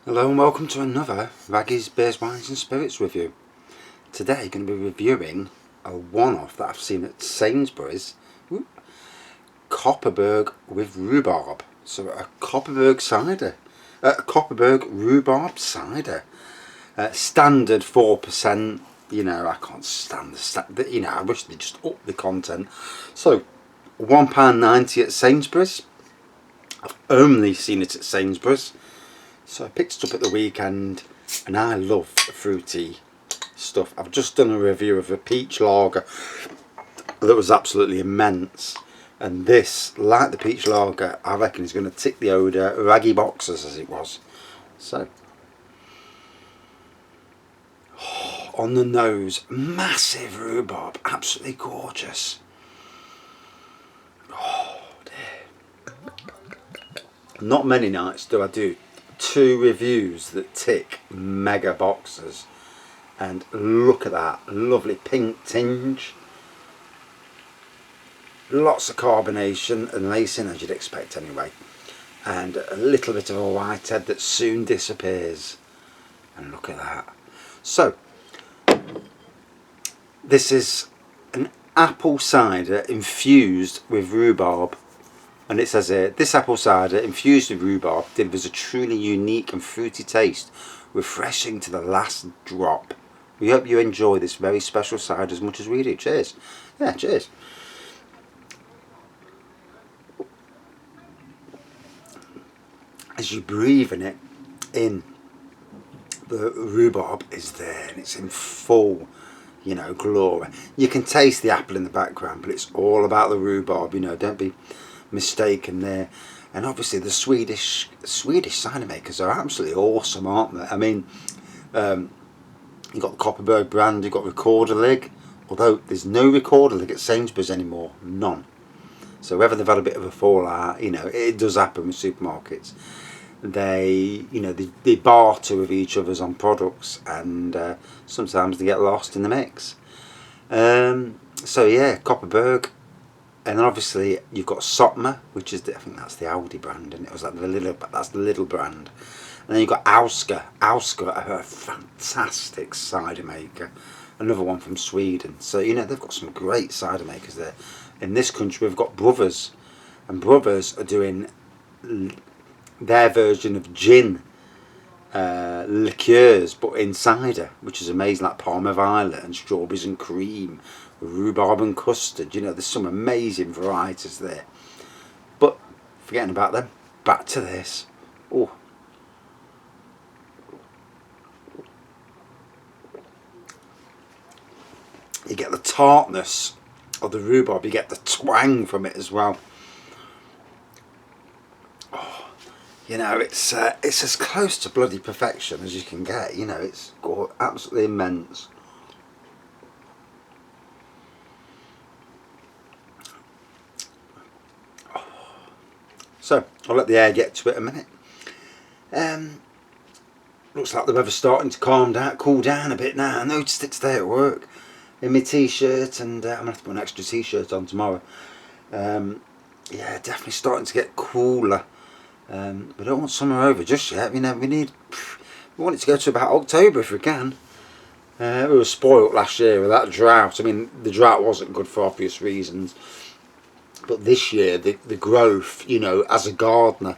Hello and welcome to another Raggy's Beers, Wines and Spirits review. Today I'm going to be reviewing a one-off that I've seen at Sainsburys. Koppaberg with rhubarb. So a Koppaberg cider. Koppaberg rhubarb cider. Standard 4%. You know, I can't stand the I wish they just up the content. So £1.90 at Sainsburys. I've only seen it at Sainsburys. So I picked it up at the weekend, and I love fruity stuff. I've just done a review of a peach lager that was absolutely immense, and this, like the peach lager, I reckon is going to tick the odour raggy boxes as it was. So on the nose, massive rhubarb, absolutely gorgeous. Oh dear. Not many nights do I do two reviews that tick mega boxes, and look at that lovely pink tinge, lots of carbonation and lacing as you'd expect anyway, and a little bit of a white head that soon disappears, and look at that. So this is an apple cider infused with rhubarb. And it says here, this apple cider infused with rhubarb delivers a truly unique and fruity taste, refreshing to the last drop. We hope you enjoy this very special cider as much as we do. Cheers. Yeah, cheers. As you breathe in it, the rhubarb is there and it's in full, glory. You can taste the apple in the background, but it's all about the rhubarb, don't be mistaken there. And obviously the Swedish cider makers are absolutely awesome, aren't they? I mean, you've got the Koppaberg brand, you've got Rhubarb, although there's no Rhubarb at Sainsburys anymore, none. So whether they've had a bit of a fallout, it does happen with supermarkets. They barter with each other's on products, and sometimes they get lost in the mix. So yeah, Koppaberg. And then obviously you've got Sotma, which is I think that's the Aldi brand, and it was like that's the little brand. And then you've got Auska. Auska are a fantastic cider maker, another one from Sweden. So they've got some great cider makers there. In this country we've got Brothers, and Brothers are doing their version of gin liqueurs, but in cider, which is amazing, like Palmer Violet and Strawberries and Cream, Rhubarb and Custard. There's some amazing varieties there. But forgetting about them, back to this. Oh, you get the tartness of the rhubarb, you get the twang from it as well. It's as close to bloody perfection as you can get. It's absolutely immense. So I'll let the air get to it a minute. Looks like the weather's starting to cool down a bit now. I noticed it today at work in my t-shirt, and I'm gonna have to put an extra t-shirt on tomorrow. Yeah, definitely starting to get cooler. We don't want summer over just yet. We want it to go to about October if we can. We were spoilt last year with that drought. I mean, the drought wasn't good for obvious reasons, but this year the growth, as a gardener,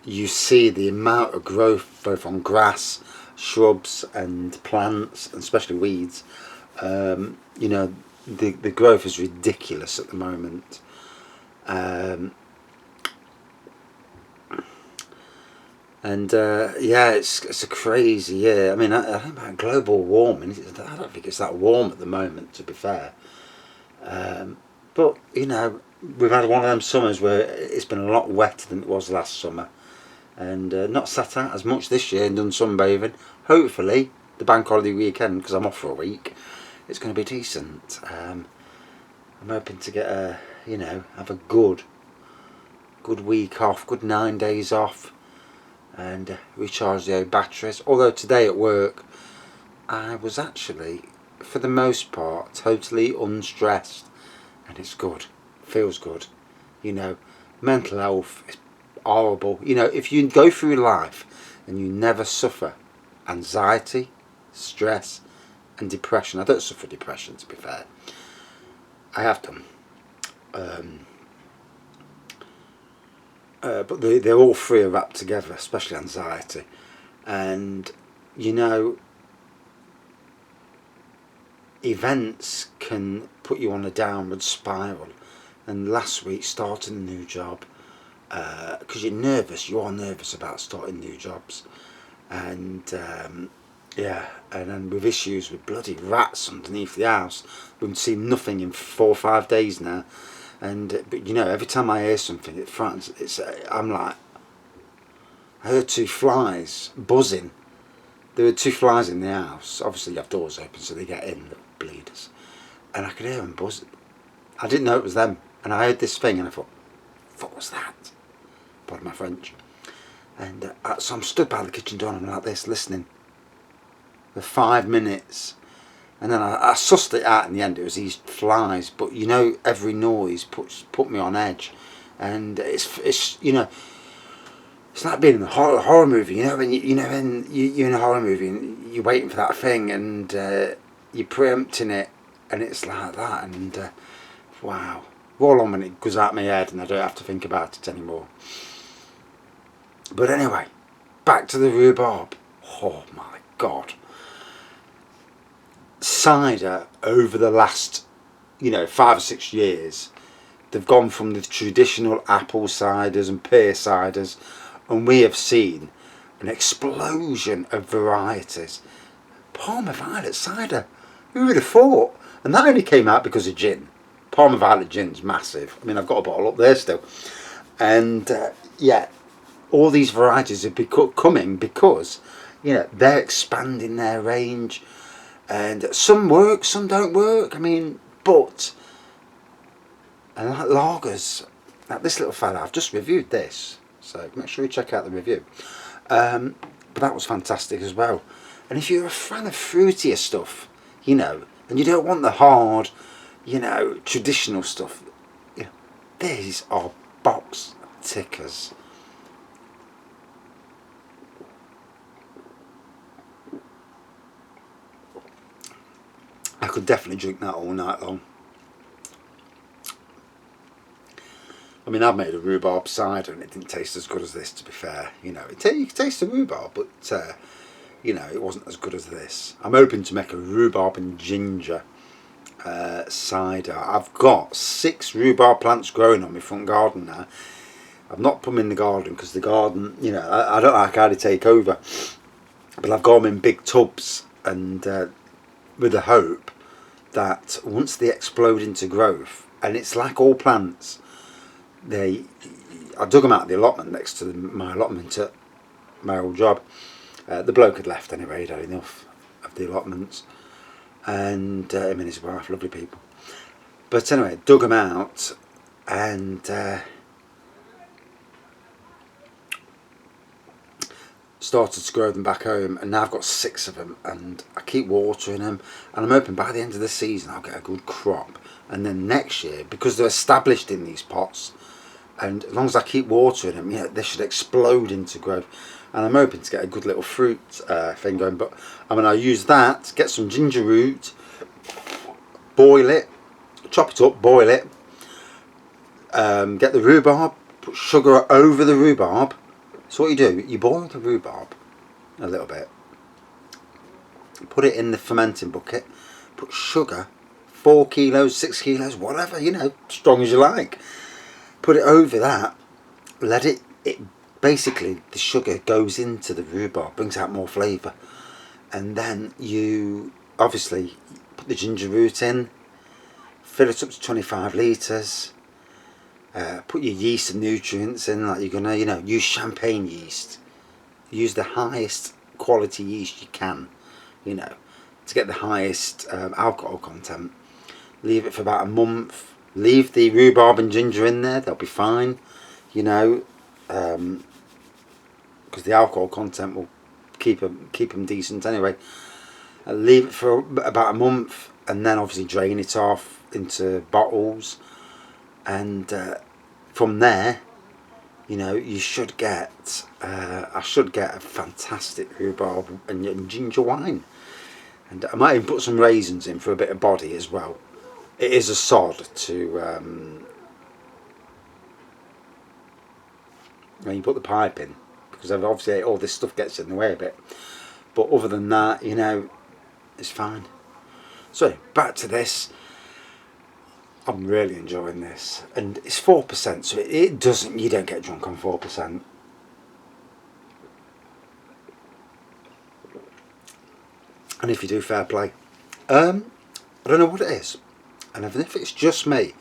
you see the amount of growth both on grass, shrubs and plants, and especially weeds. The growth is ridiculous at the moment. Yeah, it's a crazy year. I mean, I think about global warming. I don't think it's that warm at the moment, to be fair. But we've had one of them summers where it's been a lot wetter than it was last summer, and not sat out as much this year and done sunbathing. Hopefully, the bank holiday weekend, because I'm off for a week, it's going to be decent. I'm hoping to get have a good week off, good 9 days off, and recharge the old batteries. Although today at work I was actually, for the most part, totally unstressed, and it's good, feels good. Mental health is horrible. If you go through life and you never suffer anxiety, stress and depression. I don't suffer depression, to be fair. I have done. But they're all three are wrapped together, especially anxiety. And, you know, events can put you on a downward spiral. And last week, starting a new job, because you're nervous, you are nervous about starting new jobs. And yeah, and then with issues with bloody rats underneath the house, we've seen nothing in 4 or 5 days now. And but you know, every time I hear something, it frightens. I'm like, I heard 2 flies buzzing. There were 2 flies in the house. Obviously, you have doors open so they get in, the bleeders. And I could hear them buzzing. I didn't know it was them. And I heard this thing, and I thought, what was that? Pardon my French. And so I'm stood by the kitchen door, and I'm like this, listening for 5 minutes. And then I sussed it out in the end. It was these flies, but you know, every noise put me on edge, and it's you know, it's like being in a horror movie. You know, when you're in a horror movie and you're waiting for that thing, and you're preempting it, and it's like that. And wow, roll on when it goes out my head, and I don't have to think about it anymore. But anyway, back to the rhubarb. Oh my God. Cider over the last 5 or 6 years, they've gone from the traditional apple ciders and pear ciders, and we have seen an explosion of varieties. Parma Violet cider, who would have thought? And that only came out because of gin. Parma Violet gin's massive. I mean, I've got a bottle up there still. And yeah, all these varieties are coming because they're expanding their range. And some work, some don't work. I mean, but, and like lagers, like this little fella, I've just reviewed this, so make sure you check out the review. But that was fantastic as well. And if you're a fan of fruitier stuff, and you don't want the hard, traditional stuff, these are box tickers. I could definitely drink that all night long. I mean, I've made a rhubarb cider and it didn't taste as good as this, to be fair. You can taste the rhubarb, but, it wasn't as good as this. I'm hoping to make a rhubarb and ginger cider. I've got 6 rhubarb plants growing on my front garden now. I've not put them in the garden because the garden, I don't like how they take over. But I've got them in big tubs, and with the hope that once they explode into growth, and it's like all plants, I dug them out of the allotment next to my allotment at my old job. The bloke had left anyway, he'd had enough of the allotments, and him and his wife, lovely people. But anyway, dug them out, and started to grow them back home, and now I've got 6 of them, and I keep watering them, and I'm hoping by the end of the season I'll get a good crop. And then next year, because they're established in these pots, and as long as I keep watering them, they should explode into growth. And I'm hoping to get a good little fruit thing going. But I'll use that, get some ginger root, boil it, chop it up, boil it, get the rhubarb, put sugar over the rhubarb. So what you do, you boil the rhubarb a little bit, put it in the fermenting bucket, put sugar, 4 kilos, 6 kilos, whatever, strong as you like. Put it over that, let it basically, the sugar goes into the rhubarb, brings out more flavour. And then you obviously put the ginger root in, fill it up to 25 litres. Put your yeast and nutrients in, like you're gonna, use champagne yeast. Use the highest quality yeast you can, to get the highest alcohol content. Leave it for about a month. Leave the rhubarb and ginger in there; they'll be fine, because the alcohol content will keep them decent anyway. Leave it for about a month, and then obviously drain it off into bottles. And from there, you should get, I I should get a fantastic rhubarb and ginger wine. And I might even put some raisins in for a bit of body as well. It is a sod to when you put the pipe in, because obviously all this stuff gets in the way a bit. But other than that, you know, it's fine. So back to this. I'm really enjoying this, and it's 4%, so it doesn't. You don't get drunk on 4%. And if you do, fair play. I don't know what it is, and even if it's just me.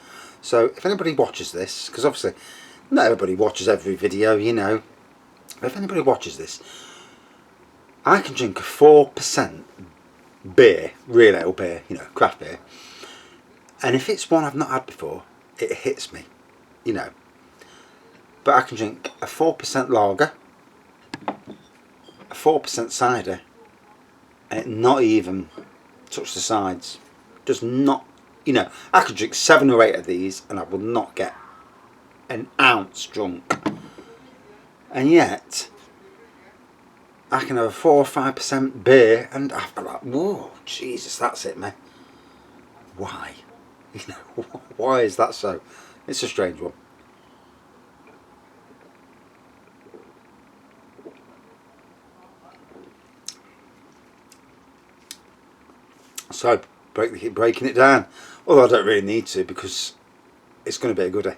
So if anybody watches this, because obviously not everybody watches every video, you know. If anybody watches this, I can drink a 4% beer, real ale beer, you know, craft beer. And if it's one I've not had before, it hits me, you know. But I can drink a 4% lager, a 4% cider, and it not even touch the sides. Just not, you know. I could drink 7 or 8 of these and I will not get an ounce drunk. And yet, I can have a 4 or 5% beer and I'm like, whoa, Jesus, that's it, man. Why? You know, why is that so? It's a strange one. So, breaking it down. Although I don't really need to, because it's going to be a goodie.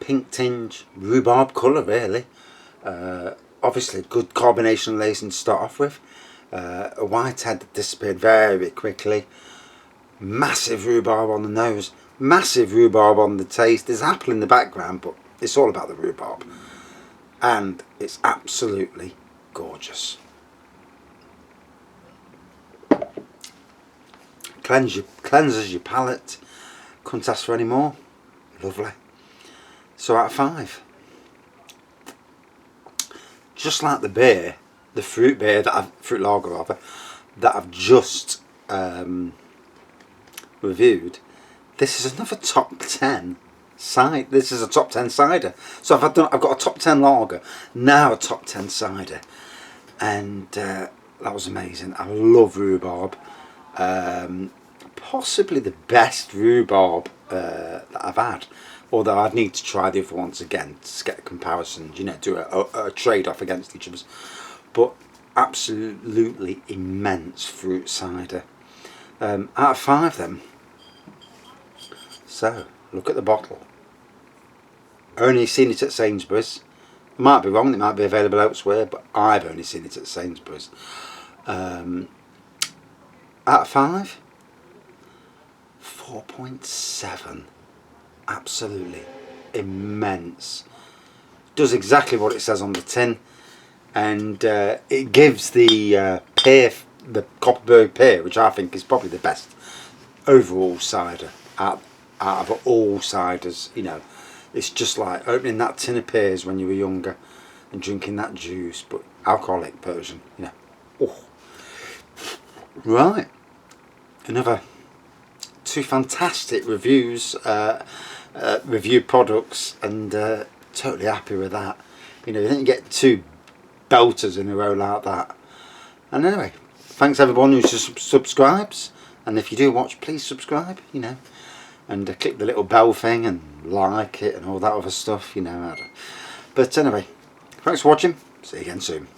Pink tinge, rhubarb colour, really. Obviously, good carbonation lacing to start off with. A white head that disappeared very quickly. Massive rhubarb on the nose. Massive rhubarb on the taste. There's apple in the background, but it's all about the rhubarb. And it's absolutely gorgeous. Cleanses your palate. Couldn't ask for any more. Lovely. So out of 5. Just like the beer, the fruit beer fruit lager rather, that I've just reviewed. This is another top 10 cider. This is a top 10 cider. So I've got a top 10 lager, now a top 10 cider, and that was amazing. I love rhubarb. Possibly the best rhubarb that I've had. Although I'd need to try the other ones again to get a comparison, you know, do a trade-off against each other's. But absolutely immense fruit cider. Out of 5 then. So, look at the bottle. Only seen it at Sainsburys. I might be wrong, it might be available elsewhere, but I've only seen it at Sainsburys. Out of 5? 4.7. Absolutely immense. Does exactly what it says on the tin, and it gives the pear, the Koppaberg pear, which I think is probably the best overall cider out of all ciders. You know, it's just like opening that tin of pears when you were younger and drinking that juice, but alcoholic version. You know, oh. Right, another 2 fantastic reviews. Review products, and totally happy with that. You know, you don't get 2 belters in a row like that. And anyway, thanks everyone who subscribes, and if you do watch, please subscribe, you know, and click the little bell thing and like it and all that other stuff, you know. But anyway, thanks for watching. See you again soon.